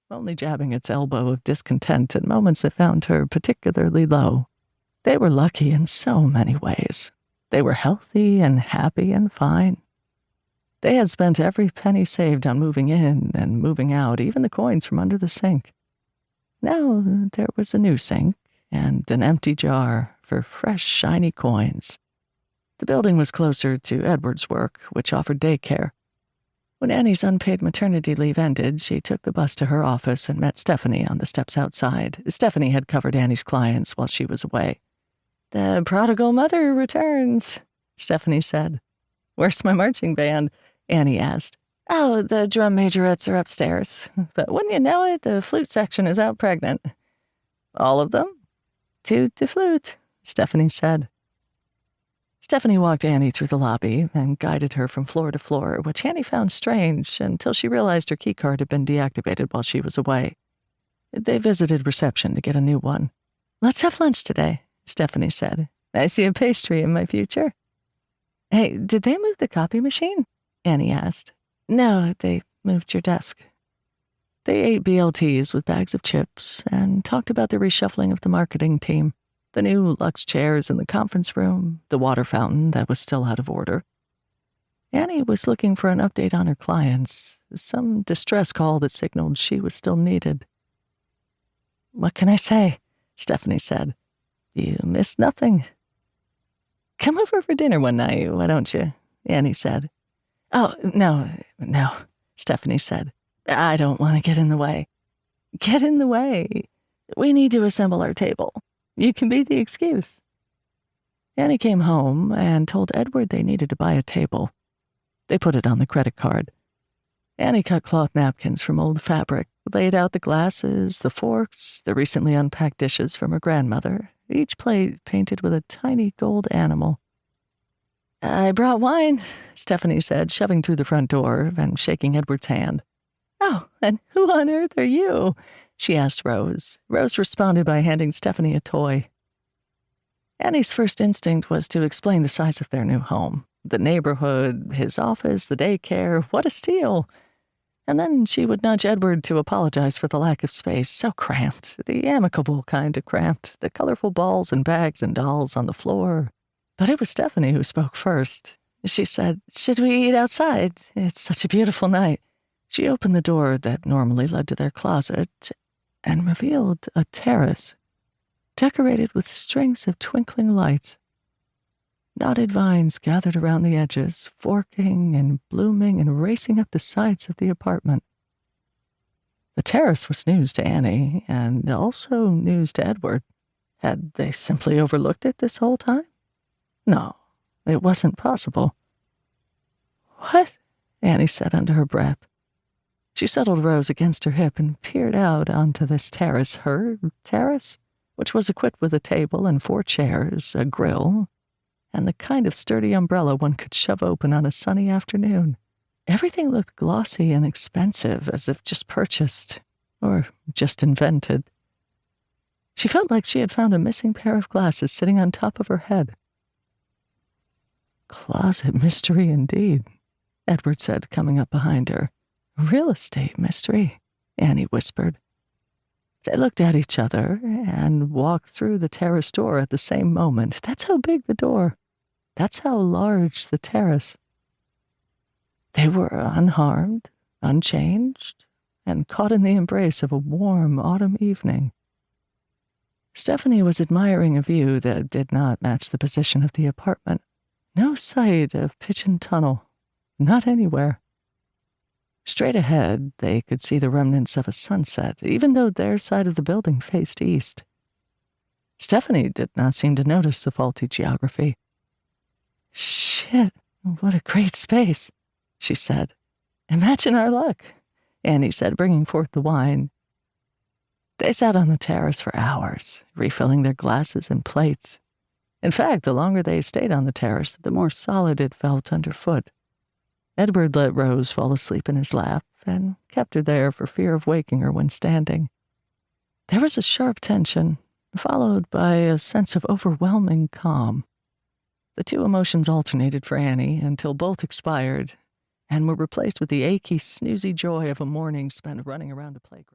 only jabbing its elbow of discontent at moments that found her particularly low. They were lucky in so many ways. They were healthy and happy and fine. They had spent every penny saved on moving in and moving out, even the coins from under the sink. Now there was a new sink and an empty jar for fresh, shiny coins. The building was closer to Edward's work, which offered daycare. When Annie's unpaid maternity leave ended, she took the bus to her office and met Stephanie on the steps outside. Stephanie had covered Annie's clients while she was away. "The prodigal mother returns," Stephanie said. "Where's my marching band?" Annie asked. "Oh, the drum majorettes are upstairs. But wouldn't you know it, the flute section is out pregnant." "All of them?" "Toot the flute," Stephanie said. Stephanie walked Annie through the lobby and guided her from floor to floor, which Annie found strange until she realized her keycard had been deactivated while she was away. They visited reception to get a new one. "Let's have lunch today," Stephanie said. "I see a pastry in my future." "Hey, did they move the copy machine?" Annie asked. "No, they moved your desk." They ate BLTs with bags of chips and talked about the reshuffling of the marketing team, the new luxe chairs in the conference room, the water fountain that was still out of order. Annie was looking for an update on her clients, some distress call that signaled she was still needed. "What can I say?" Stephanie said. "You missed nothing." "Come over for dinner one night, why don't you?" Annie said. "Oh, no, Stephanie said. "I don't want to get in the way." "Get in the way? We need to assemble our table. You can be the excuse." Annie came home and told Edward they needed to buy a table. They put it on the credit card. Annie cut cloth napkins from old fabric, laid out the glasses, the forks, the recently unpacked dishes from her grandmother, each plate painted with a tiny gold animal. "I brought wine," Stephanie said, shoving through the front door and shaking Edward's hand. "Oh, and who on earth are you?" she asked Rose. Rose responded by handing Stephanie a toy. Annie's first instinct was to explain the size of their new home. The neighborhood, his office, the daycare, what a steal. And then she would nudge Edward to apologize for the lack of space, so cramped, the amicable kind of cramped, the colorful balls and bags and dolls on the floor. But it was Stephanie who spoke first. She said, "Should we eat outside? It's such a beautiful night." She opened the door that normally led to their closet and revealed a terrace, decorated with strings of twinkling lights. Knotted vines gathered around the edges, forking and blooming and racing up the sides of the apartment. The terrace was news to Annie, and also news to Edward. Had they simply overlooked it this whole time? No, it wasn't possible. "What?" Annie said under her breath. She settled Rose against her hip and peered out onto this terrace, her terrace, which was equipped with a table and 4 chairs, a grill, and the kind of sturdy umbrella one could shove open on a sunny afternoon. Everything looked glossy and expensive, as if just purchased, or just invented. She felt like she had found a missing pair of glasses sitting on top of her head. "Closet mystery indeed," Edward said, coming up behind her. "Real estate mystery," Annie whispered. They looked at each other and walked through the terrace door at the same moment. That's how big the door. That's how large the terrace. They were unharmed, unchanged, and caught in the embrace of a warm autumn evening. Stephanie was admiring a view that did not match the position of the apartment. No sight of Pigeon Tunnel. Not anywhere. Straight ahead, they could see the remnants of a sunset, even though their side of the building faced east. Stephanie did not seem to notice the faulty geography. "Shit, what a great space," she said. "Imagine our luck," Annie said, bringing forth the wine. They sat on the terrace for hours, refilling their glasses and plates. In fact, the longer they stayed on the terrace, the more solid it felt underfoot. Edward let Rose fall asleep in his lap and kept her there for fear of waking her when standing. There was a sharp tension, followed by a sense of overwhelming calm. The two emotions alternated for Annie until both expired and were replaced with the achy, snoozy joy of a morning spent running around a playground.